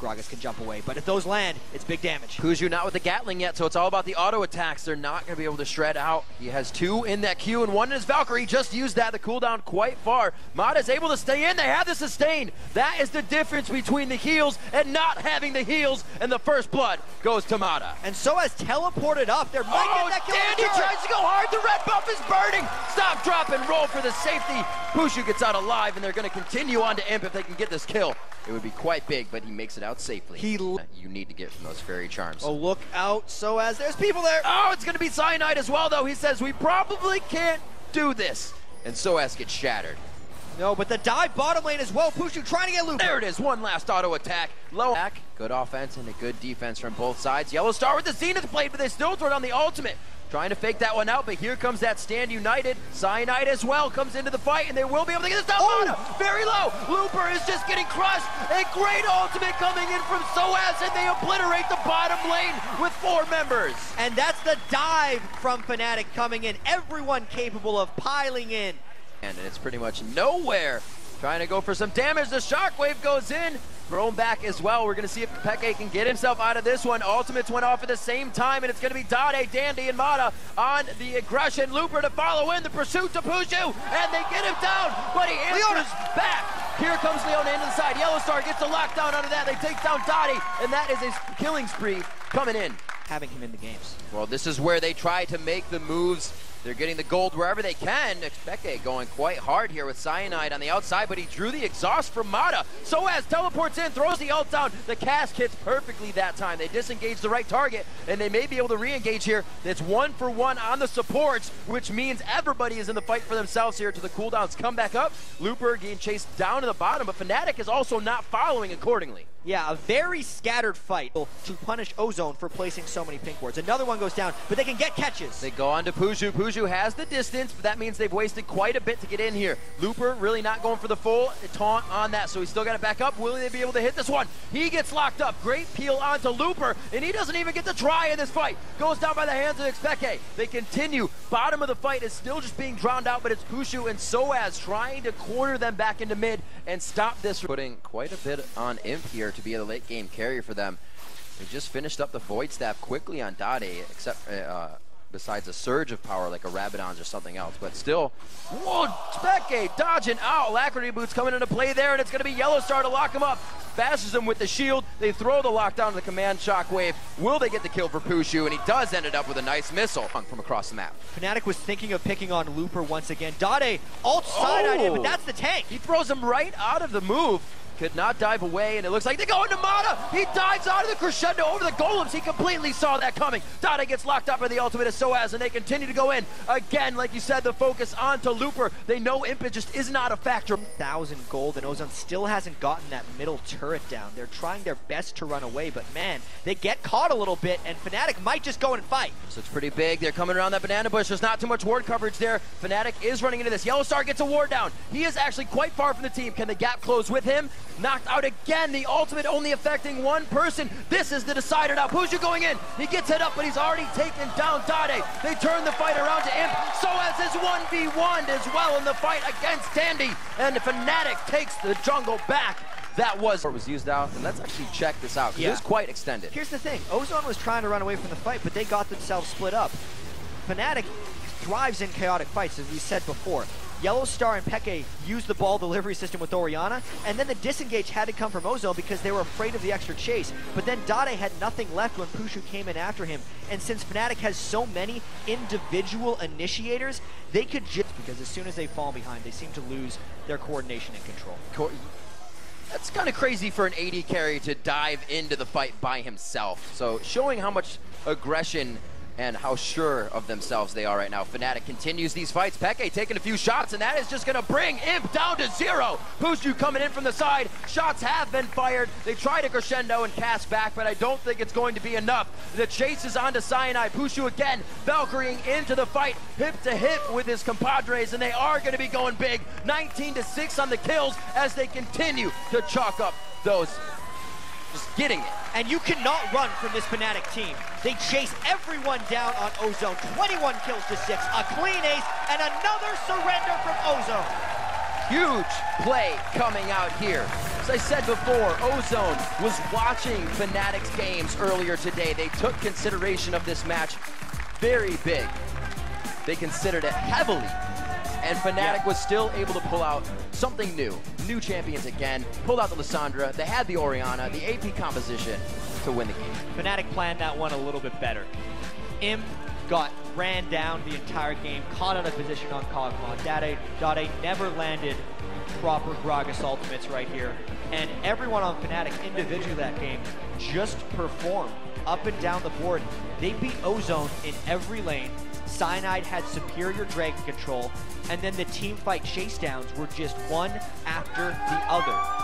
Gragas can jump away. But if those land, it's big damage. Kuju not with the Gatling yet, so it's all about the auto attacks. They're not going to be able to shred out. He has 2 in that queue and 1 in his Valkyrie. He just used that, the cooldown quite far. Mata's able to stay in. They have the sustain. That is the difference between the heals and not having the heals, and the first blood goes to Mata. And so has teleported up. There might get that kill. Dandy tries to go hard. The red buff is burning. Stop, drop, and roll for the safety. Pushu gets out alive, and they're going to continue on to Imp if they can get this kill. It would be quite big, but he makes it out safely. You need to get from those fairy charms. Oh, look out. So as there's people there. Oh, it's going to be Cyanide as well, though. He says, we probably can't do this. And Soaz gets shattered. No, but the dive bottom lane as well. Pushu trying to get looped. There it is. One last auto attack. Low attack. Good offense and a good defense from both sides. Yellow Star with the Zenith Blade, but they still throw it on the ultimate. Trying to fake that one out, but here comes that stand united. Cyanide as well comes into the fight, and they will be able to get this down. Oh! Very low. Looper is just getting crushed. A great ultimate coming in from Soaz, and they obliterate the bottom lane with 4 members. And that's the dive from Fnatic coming in. Everyone capable of piling in. And it's pretty much nowhere. Trying to go for some damage. The shockwave goes in. Thrown back as well. We're going to see if Peke can get himself out of this one. Ultimates went off at the same time, and it's going to be Dade, Dandy, and Mata on the aggression. Looper to follow in the pursuit to Pushu, and they get him down, but he answers back. Here comes Leona into the side. Yellow Star gets a lockdown under that. They take down Dade, and that is a killing spree coming in. Having him in the games. Well, this is where they try to make the moves. They're getting the gold wherever they can. Peke going quite hard here with Cyanide on the outside, but he drew the exhaust from Mata. Soaz teleports in, throws the ult down. The cast hits perfectly that time. They disengage the right target, and they may be able to re-engage here. It's 1 for 1 on the supports, which means everybody is in the fight for themselves here to the cooldowns come back up. Looper getting chased down to the bottom, but Fnatic is also not following accordingly. Yeah, a very scattered fight to punish Ozone for placing so many pink wards. Another one goes down, but they can get catches. They go on to Pushu. Pushu has the distance, but that means they've wasted quite a bit to get in here. Looper really not going for the full taunt on that, so he's still got to back up. Will they be able to hit this one? He gets locked up. Great peel onto Looper, and he doesn't even get to try in this fight. Goes down by the hands of Xpeke. They continue. Bottom of the fight is still just being drowned out, but it's Pushu and Soaz trying to corner them back into mid and stop this. Putting quite a bit on Imp here to be a late game carrier for them. They just finished up the Void Staff quickly on Dade, except besides a surge of power like a Rabadon's or something else. But still, whoa, Specke dodging out. Alacrity Boots coming into play there, and it's going to be Yellow Star to lock him up. Bashes him with the shield. They throw the lockdown to the command shockwave. Will they get the kill for Pushu? And he does end it up with a nice missile from across the map. Fnatic was thinking of picking on Looper once again. Dade alt side on him, but that's the tank. He throws him right out of the move. Could not dive away, and it looks like they go into Mata. He dives out of the crescendo over the golems. He completely saw that coming. Dade gets locked up by the ultimate of Soaz, and they continue to go in. Again, like you said, the focus onto Looper. They know Imp just is not a factor. 1,000 gold, and Ozone still hasn't gotten that middle turret down. They're trying their best to run away, but man, they get caught a little bit, and Fnatic might just go and fight. So it's pretty big. They're coming around that banana bush. There's not too much ward coverage there. Fnatic is running into this. Yellow Star gets a ward down. He is actually quite far from the team. Can the gap close with him? Knocked out again. The ultimate only affecting one person. This is the decider now. Pushu going in. He gets hit up, but he's already taken down Dade. They turn the fight around to Imp. Soaz is 1v1'd as well in the fight against Dandy. And Fnatic takes the jungle back. That was used out, and let's actually check this out, because it was quite extended. Here's the thing. Ozone was trying to run away from the fight, but they got themselves split up. Fnatic thrives in chaotic fights, as we said before. Yellow Star and Peke used the ball delivery system with Orianna, and then the disengage had to come from Ozone because they were afraid of the extra chase. But then Dade had nothing left when Pushu came in after him. And since Fnatic has so many individual initiators, they could just, because as soon as they fall behind, they seem to lose their coordination and control. That's kind of crazy for an AD carry to dive into the fight by himself. So showing how much aggression and how sure of themselves they are right now. Fnatic continues these fights. Peke taking a few shots, and that is just going to bring Imp down to 0. Pushu coming in from the side. Shots have been fired. They try to crescendo and cast back, but I don't think it's going to be enough. The chase is on to Cyanide. Pushu again, Valkyrieing into the fight, hip to hip with his compadres, and they are going to be going big. 19-6 on the kills as they continue to chalk up those. Just getting it. And you cannot run from this Fnatic team. They chase everyone down on Ozone. 21 kills to 6, a clean ace, and another surrender from Ozone. Huge play coming out here. As I said before, Ozone was watching Fnatic's games earlier today. They took consideration of this match very big. They considered it heavily. And Fnatic was still able to pull out something new. New champions again, pulled out the Lissandra, they had the Orianna, the AP composition to win the game. Fnatic planned that one a little bit better. Im got ran down the entire game, caught out of position on Kog'Maw. Dade never landed proper Gragas ultimates right here. And everyone on Fnatic individually that game just performed up and down the board. They beat Ozone in every lane. Cyanide had superior dragon control, and then the team fight chase downs were just one after the other.